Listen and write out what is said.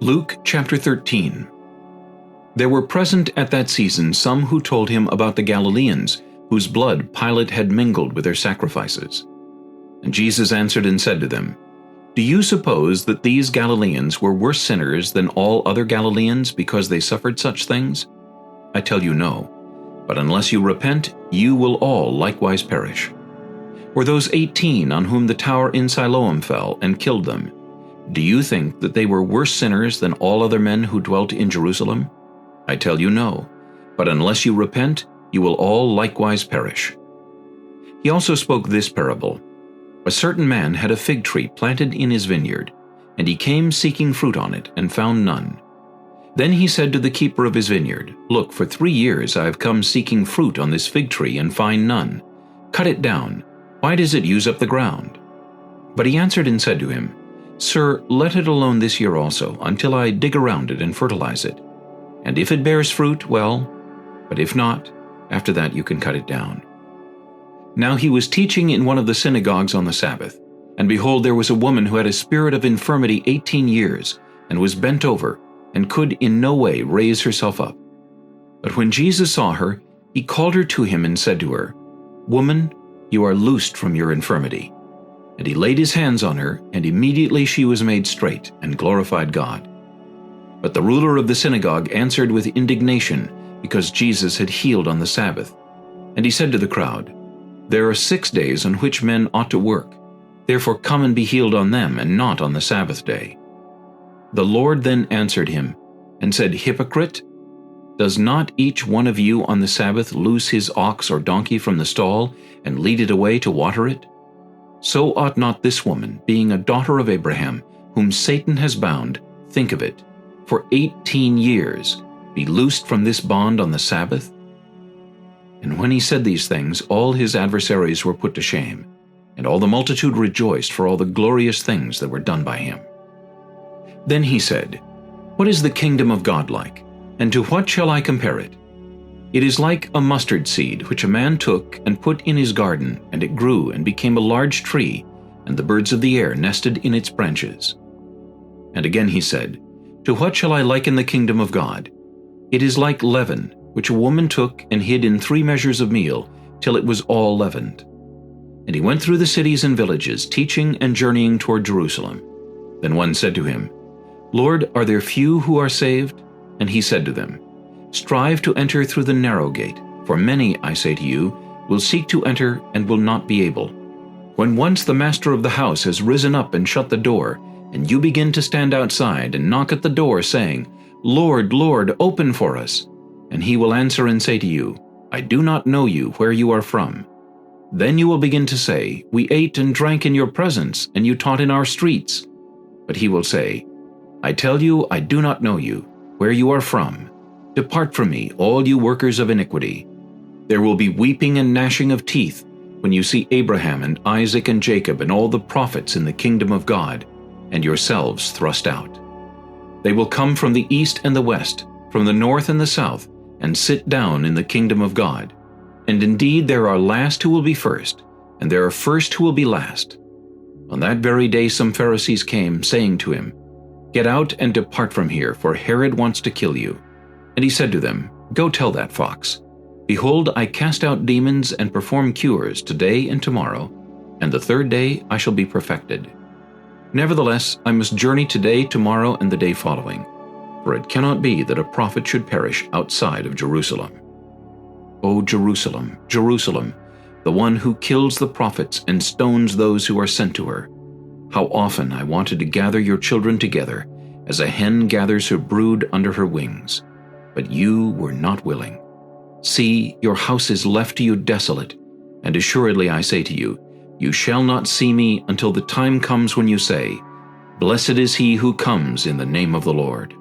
Luke chapter 13. There were present at that season some who told him about the Galileans, whose blood Pilate had mingled with their sacrifices. And Jesus answered and said to them, Do you suppose that these Galileans were worse sinners than all other Galileans because they suffered such things? I tell you no. But unless you repent, you will all likewise perish. Or those 18 on whom the tower in Siloam fell and killed them, do you think that they were worse sinners than all other men who dwelt in Jerusalem? I tell you no. But unless you repent, you will all likewise perish. He also spoke this parable. A certain man had a fig tree planted in his vineyard, and he came seeking fruit on it, and found none. Then he said to the keeper of his vineyard, Look, for 3 years I have come seeking fruit on this fig tree, and find none. Cut it down. Why does it use up the ground? But he answered and said to him, Sir, let it alone this year also, until I dig around it and fertilize it. And if it bears fruit, well, but if not, after that you can cut it down. Now he was teaching in one of the synagogues on the Sabbath, and behold, there was a woman who had a spirit of infirmity 18 years, and was bent over, and could in no way raise herself up. But when Jesus saw her, he called her to him and said to her, Woman, you are loosed from your infirmity. And he laid his hands on her, and immediately she was made straight, and glorified God. But the ruler of the synagogue answered with indignation, because Jesus had healed on the Sabbath. And he said to the crowd, There are 6 days on which men ought to work. Therefore come and be healed on them, and not on the Sabbath day. The Lord then answered him, and said, Hypocrite, does not each one of you on the Sabbath loose his ox or donkey from the stall, and lead it away to water it? So ought not this woman, being a daughter of Abraham, whom Satan has bound, think of it, for 18 years, be loosed from this bond on the Sabbath? And when he said these things, all his adversaries were put to shame, and all the multitude rejoiced for all the glorious things that were done by him. Then he said, What is the kingdom of God like, and to what shall I compare it? It is like a mustard seed which a man took and put in his garden, and it grew and became a large tree, and the birds of the air nested in its branches. And again he said, To what shall I liken the kingdom of God? It is like leaven, which a woman took and hid in 3 measures of meal, till it was all leavened. And he went through the cities and villages, teaching and journeying toward Jerusalem. Then one said to him, Lord, are there few who are saved? And he said to them, Strive to enter through the narrow gate, for many, I say to you, will seek to enter and will not be able. When once the master of the house has risen up and shut the door, and you begin to stand outside and knock at the door, saying, Lord, Lord, open for us. And he will answer and say to you, I do not know you, where you are from. Then you will begin to say, We ate and drank in your presence, and you taught in our streets. But he will say, I tell you, I do not know you, where you are from. Depart from me, all you workers of iniquity. There will be weeping and gnashing of teeth when you see Abraham and Isaac and Jacob and all the prophets in the kingdom of God, and yourselves thrust out. They will come from the east and the west, from the north and the south, and sit down in the kingdom of God. And indeed there are last who will be first, and there are first who will be last. On that very day some Pharisees came, saying to him, Get out and depart from here, for Herod wants to kill you. And he said to them, Go tell that fox, Behold, I cast out demons and perform cures today and tomorrow, and the 3rd day I shall be perfected. Nevertheless, I must journey today, tomorrow, and the day following, for it cannot be that a prophet should perish outside of Jerusalem. O Jerusalem, Jerusalem, the one who kills the prophets and stones those who are sent to her. How often I wanted to gather your children together, as a hen gathers her brood under her wings. But you were not willing. See, your house is left to you desolate, and assuredly I say to you, you shall not see me until the time comes when you say, Blessed is he who comes in the name of the Lord.